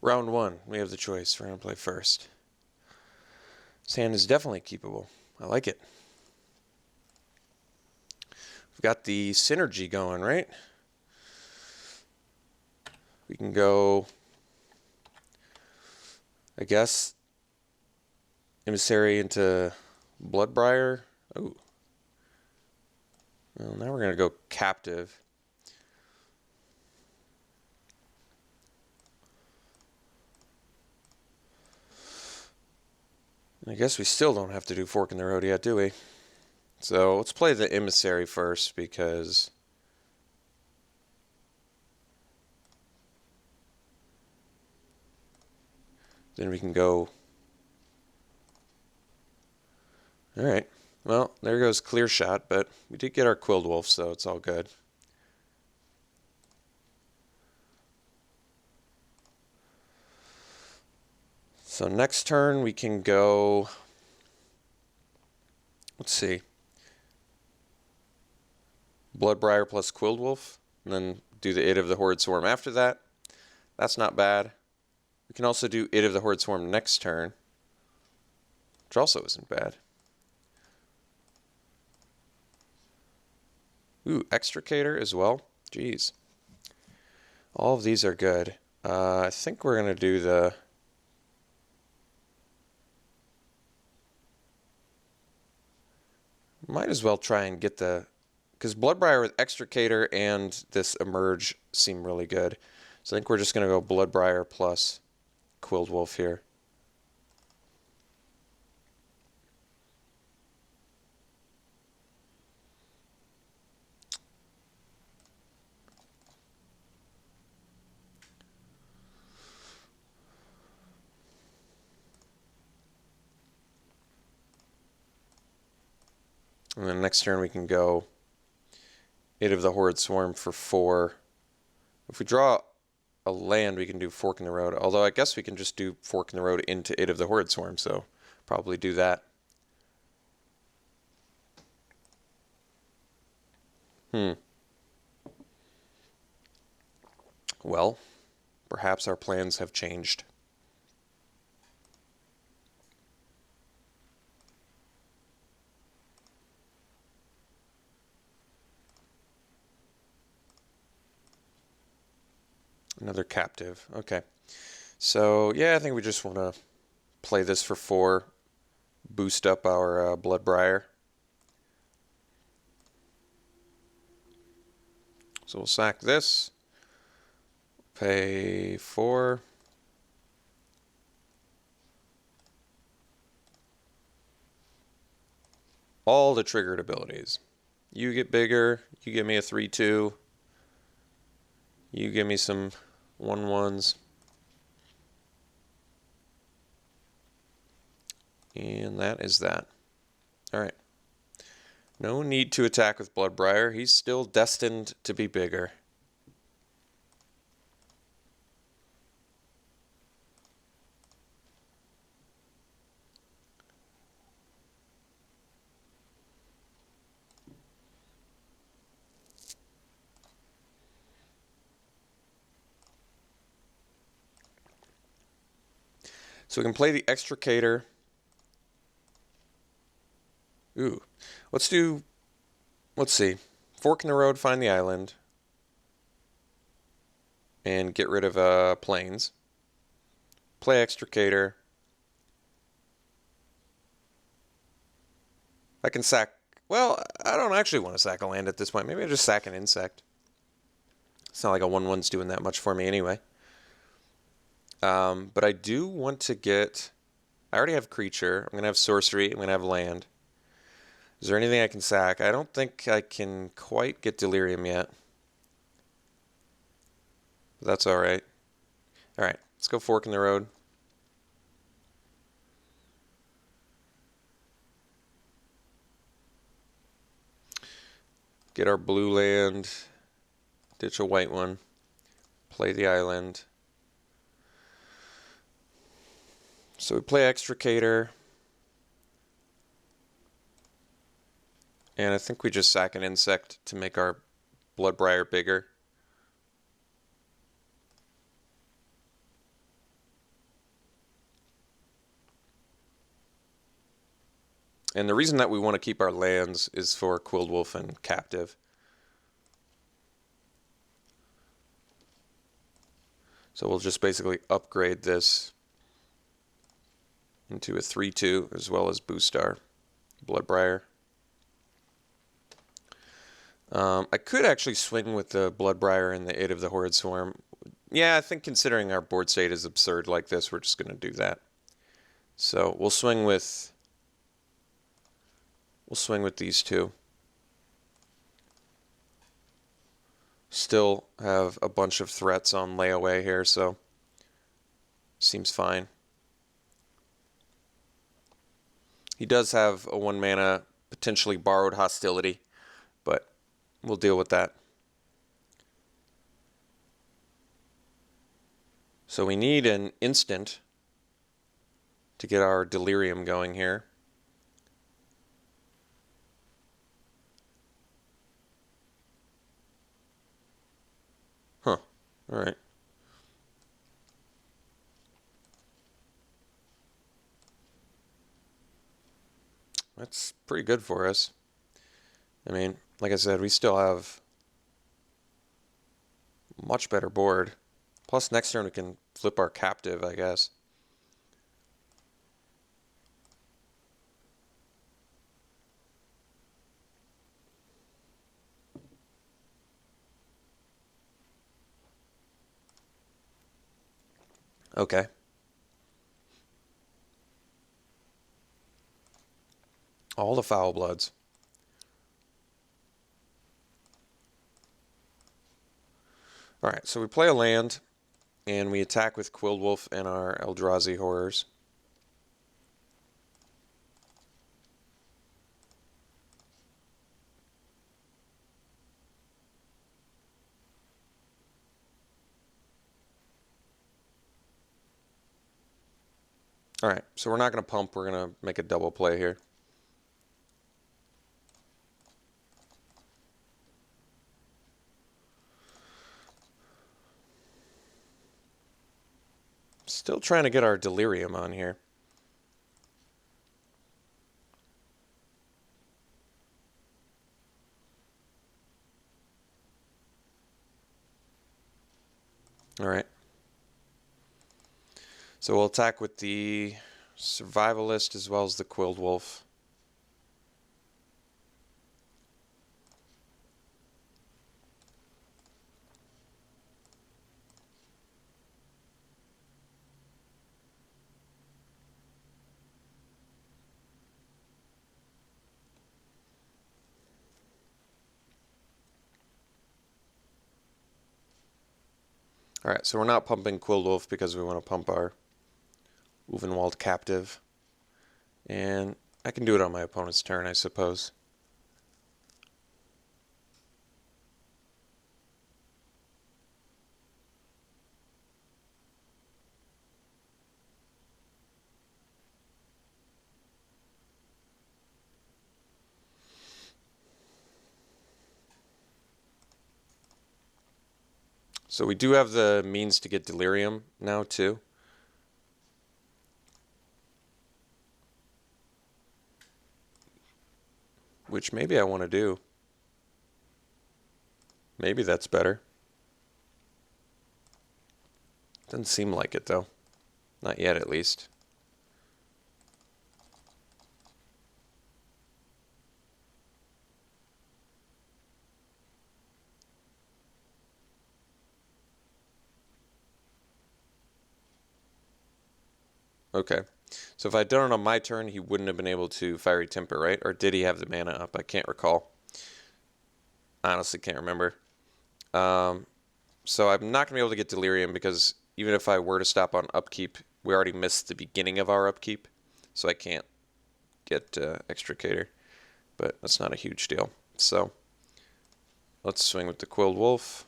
Round one, we have the choice. We're going to play first. This hand is definitely keepable. I like it. We've got the synergy going, right? We can go, I guess, Emissary into Bloodbriar. Oh. Well, now we're going to go Captive. I guess we still don't have to do Fork in the Road yet, do we? So let's play the Emissary first, because then we can go. Alright, well, there goes Clear Shot, but we did get our Quilled Wolf, so it's all good. So next turn we can go, let's see, Bloodbriar plus Quilled Wolf, and then do the Id of the Horde Swarm after that. That's not bad. We can also do Id of the Horde Swarm next turn, which also isn't bad. Ooh, Extricator as well. Jeez. All of these are good. I think we're going to do the... Might as well try and get the... Because Bloodbriar with Extricator and this Emerge seem really good. So I think we're just going to go Bloodbriar plus Quilled Wolf here. And then next turn we can go Id of the Horde Swarm for 4. If we draw a land, we can do Fork in the Road. Although I guess we can just do Fork in the Road into Id of the Horde Swarm, so probably do that. Well, perhaps our plans have changed. Another Captive. Okay. So, yeah, I think we just want to play this for 4. Boost up our Bloodbriar. So we'll sack this. Pay 4. All the triggered abilities. You get bigger. You give me a 3/2. You give me some 1/1s. And that is that. Alright. No need to attack with Bloodbriar. He's still destined to be bigger. So we can play the Extricator. Ooh. Let's see. Fork in the Road, find the island. And get rid of planes. Play Extricator. I can sack... Well, I don't actually want to sack a land at this point. Maybe I just sack an insect. It's not like a 1/1's doing that much for me anyway. But I do want to get... I already have creature. I'm going to have sorcery. I'm going to have land. Is there anything I can sack? I don't think I can quite get Delirium yet. But that's alright. Alright, let's go Fork in the Road. Get our blue land. Ditch a white one. Play the island. So we play Extricator. And I think we just sack an insect to make our Bloodbriar bigger. And the reason that we want to keep our lands is for Quilled Wolf and Captive. So we'll just basically upgrade this into a 3/2 as well as boost our Bloodbriar. I could actually swing with the Bloodbriar and the 8 of the Horrid Swarm. Yeah, I think considering our board state is absurd like this, we're just going to do that. So we'll swing with these two. Still have a bunch of threats on layaway here, so seems fine. He does have a 1 mana potentially borrowed hostility, but we'll deal with that. So we need an instant to get our Delirium going here. Huh. All right. That's pretty good for us. I mean, like I said, we still have a much better board. Plus, next turn we can flip our Captive, I guess. Okay. All the Foul Bloods. Alright, so we play a land, and we attack with Quilled Wolf and our Eldrazi Horrors. Alright, so we're not going to pump, we're going to make a double play here. Still trying to get our Delirium on here. Alright. So we'll attack with the Survivalist as well as the Quilled Wolf. Alright, so we're not pumping Quilled Wolf because we want to pump our Uvenwald Captive. And I can do it on my opponent's turn, I suppose. So we do have the means to get Delirium now, too. Which maybe I want to do. Maybe that's better. Doesn't seem like it, though. Not yet, at least. Okay. So if I'd done it on my turn, he wouldn't have been able to Fiery Temper, right? Or did he have the mana up? I can't recall. Honestly, can't remember. So I'm not going to be able to get Delirium because even if I were to stop on upkeep, we already missed the beginning of our upkeep. So I can't get Extricator. But that's not a huge deal. So let's swing with the Quilled Wolf.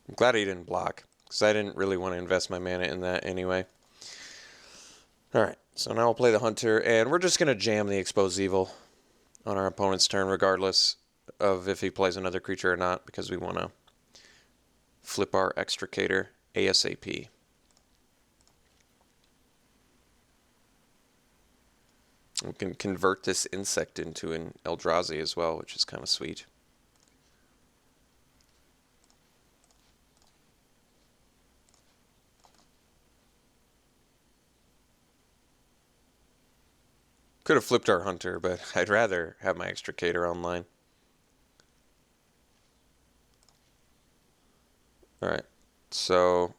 I'm glad he didn't block, because I didn't really want to invest my mana in that anyway. Alright, so now we'll play the Hunter, and we're just going to jam the Expose Evil on our opponent's turn, regardless of if he plays another creature or not, because we want to flip our Extricator ASAP. We can convert this insect into an Eldrazi as well, which is kind of sweet. Could have flipped our Hunter, but I'd rather have my Extricator online. Alright, so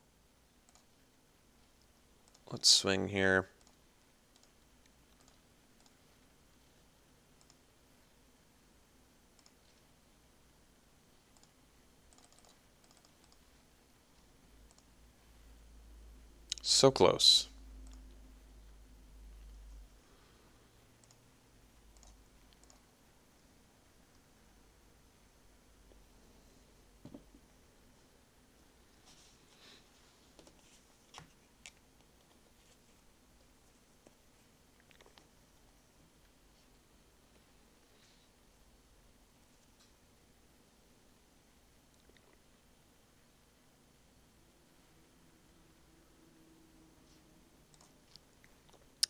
let's swing here. So close.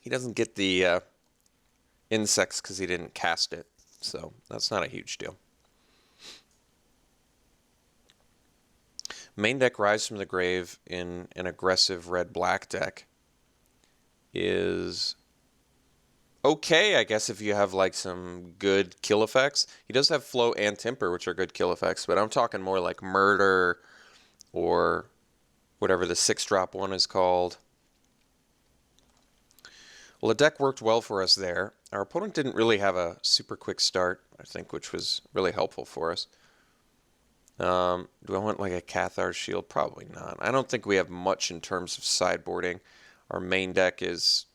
He doesn't get the insects because he didn't cast it, so that's not a huge deal. Main deck Rise from the Grave in an aggressive red-black deck is okay, I guess, if you have like some good kill effects. He does have Flow and Temper, which are good kill effects, but I'm talking more like Murder or whatever the 6-drop one is called. Well, the deck worked well for us there. Our opponent didn't really have a super quick start, I think, which was really helpful for us. Do I want like a Cathar's Shield? Probably not. I don't think we have much in terms of sideboarding. Our main deck is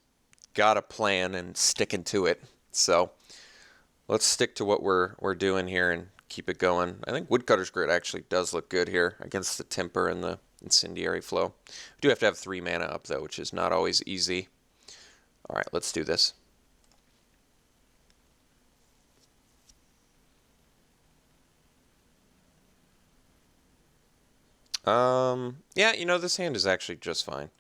got a plan and sticking to it. So let's stick to what we're doing here and keep it going. I think Woodcutter's Grit actually does look good here against the Temper and the Incendiary Flow. We do have to have 3 mana up, though, which is not always easy. All right, let's do this. Yeah, you know, this hand is actually just fine.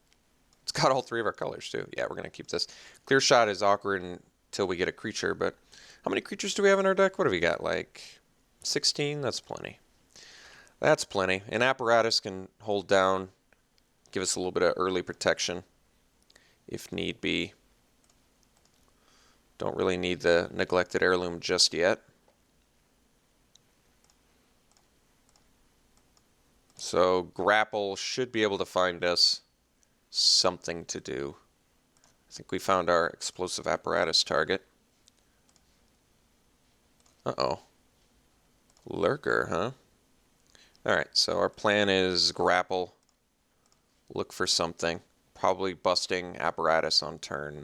It's got all 3 of our colors, too. Yeah, we're going to keep this. Clear Shot is awkward until we get a creature, but how many creatures do we have in our deck? What have we got, like 16? That's plenty. That's plenty. An Apparatus can hold down, give us a little bit of early protection if need be. Don't really need the Neglected Heirloom just yet. So Grapple should be able to find us something to do. I think we found our Explosive Apparatus target. Uh-oh. Lurker, huh? Alright, so our plan is Grapple. Look for something. Probably busting Apparatus on turn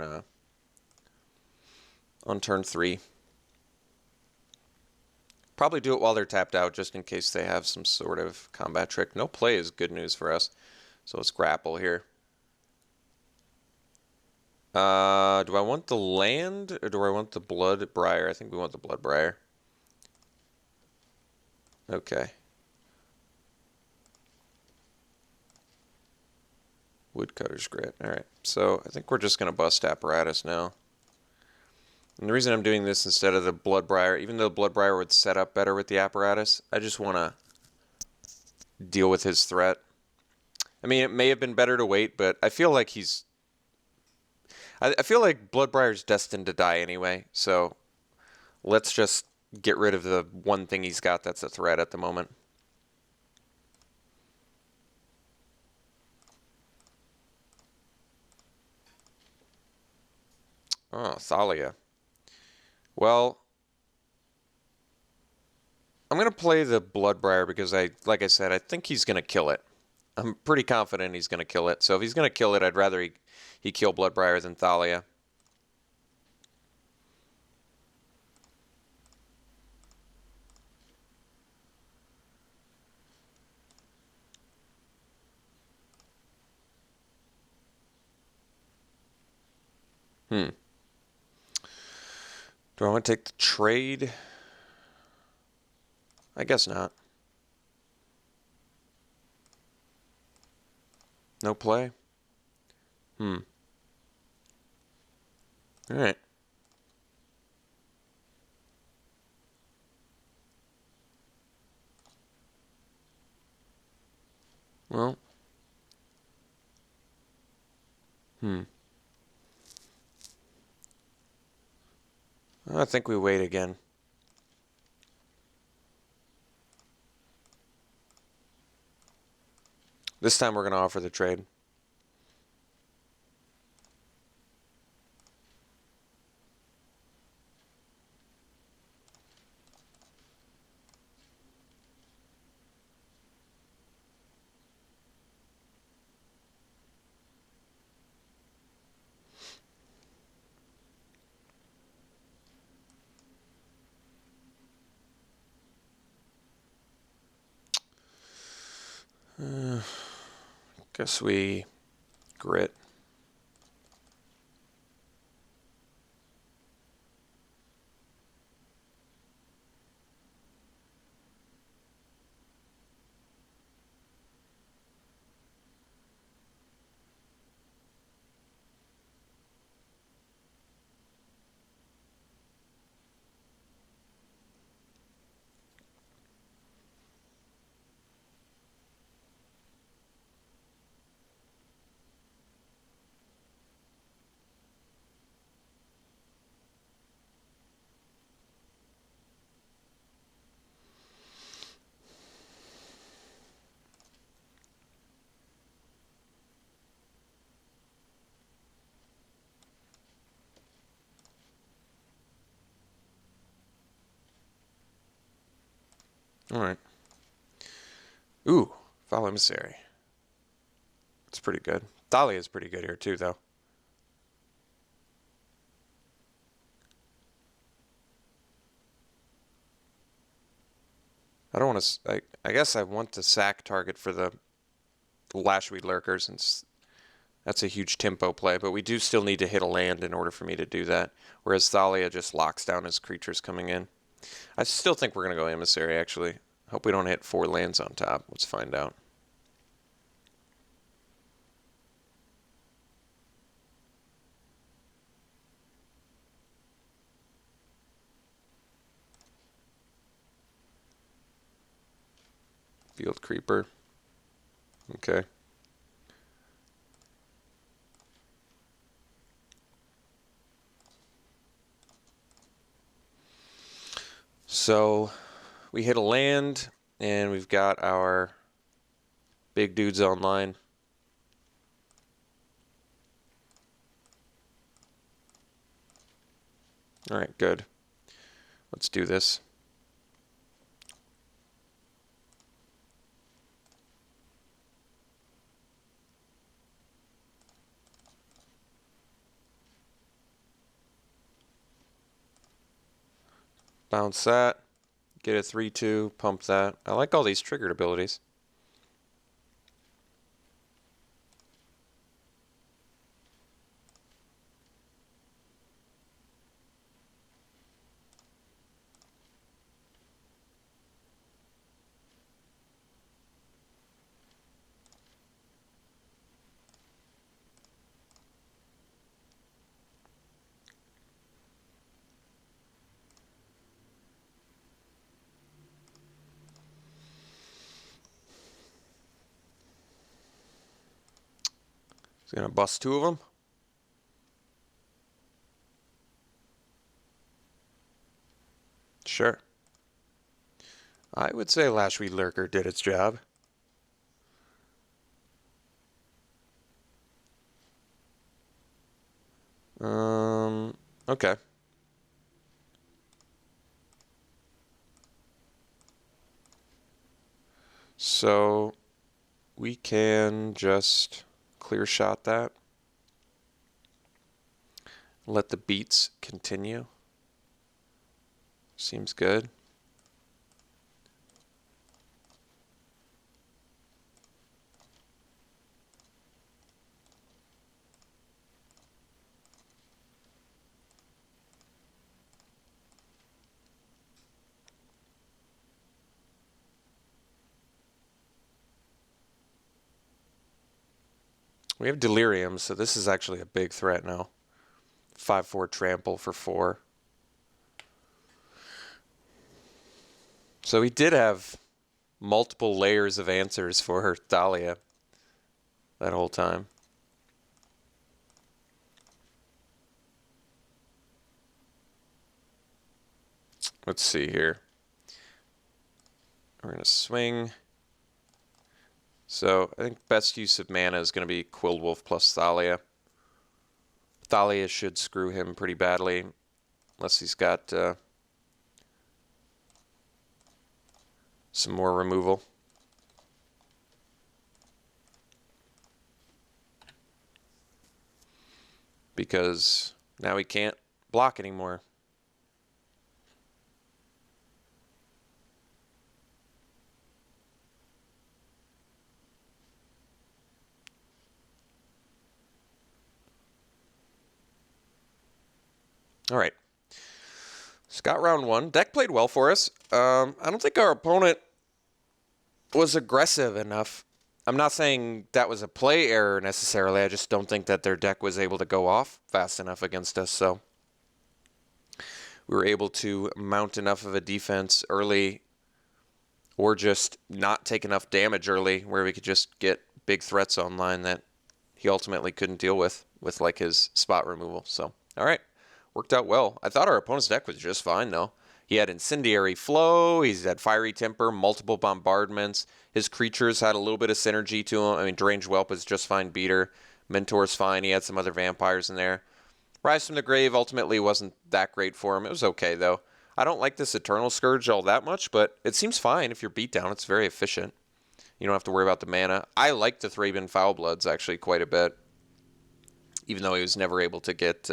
3. Probably do it while they're tapped out, just in case they have some sort of combat trick. No play is good news for us. So let's Grapple here. Do I want the land, or do I want the Blood Briar? I think we want the Blood Briar. Okay. Woodcutter's Grit. Alright, so I think we're just going to bust Apparatus now. And the reason I'm doing this instead of the Bloodbriar, even though Bloodbriar would set up better with the Apparatus, I just want to deal with his threat. I mean, it may have been better to wait, but I feel like I feel like Bloodbriar's destined to die anyway, so let's just get rid of the one thing he's got that's a threat at the moment. Oh, Thalia. Well, I'm going to play the Bloodbriar because like I said, I think he's going to kill it. I'm pretty confident he's going to kill it. So if he's going to kill it, I'd rather he kill Bloodbriar than Thalia. Do I want to take the trade? I guess not. No play? All right. Well. I think we wait again. This time we're going to offer the trade. Guess we grit. All right. Ooh, Foul Emissary. It's pretty good. Dahlia is pretty good here too, though. I don't want to. I guess I want to sack target for the Lashweed Lurker, since that's a huge tempo play, but we do still need to hit a land in order for me to do that, whereas Thalia just locks down his creatures coming in. I still think we're going to go Emissary, actually. Hope we don't hit 4 lands on top. Let's find out. Field Creeper. Okay. So we hit a land, and we've got our big dudes online. All right, good. Let's do this. Bounce that. Get a 3/2. Pump that. I like all these triggered abilities. He's going to bust 2 of them. Sure. I would say Lashweed Lurker did its job. Okay. So we can just clear shot that. Let the beats continue. Seems good. We have Delirium, so this is actually a big threat now. 5/4 trample for 4. So he did have multiple layers of answers for her Thalia that whole time. Let's see here. We're going to swing. So I think best use of mana is going to be Quilled Wolf plus Thalia. Thalia should screw him pretty badly, unless he's got some more removal. Because now he can't block anymore. All right. Scott round 1. Deck played well for us. I don't think our opponent was aggressive enough. I'm not saying that was a play error necessarily. I just don't think that their deck was able to go off fast enough against us. So we were able to mount enough of a defense early, or just not take enough damage early where we could just get big threats online that he ultimately couldn't deal with like his spot removal. So, all right. Worked out well. I thought our opponent's deck was just fine, though. He had Incendiary Flow, he's had Fiery Temper, multiple bombardments. His creatures had a little bit of synergy to him. I mean, Deranged Whelp was just fine beater. Mentor's fine. He had some other vampires in there. Rise from the Grave ultimately wasn't that great for him. It was okay, though. I don't like this Eternal Scourge all that much, but it seems fine if you're beat down. It's very efficient. You don't have to worry about the mana. I like the Thraben Foulbloods, actually, quite a bit. Even though he was never able to get...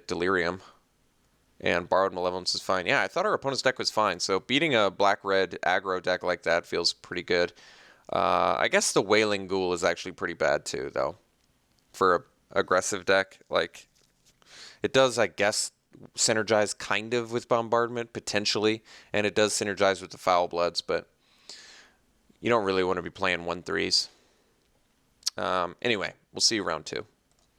Delirium. And Borrowed Malevolence is fine. Yeah, I thought our opponent's deck was fine. So beating a black-red aggro deck like that feels pretty good. I guess the Wailing Ghoul is actually pretty bad too, though. For a aggressive deck. Like, it does, I guess, synergize kind of with Bombardment, potentially. And it does synergize with the Foul Bloods, but you don't really want to be playing 1/3s. Anyway, we'll see you round 2.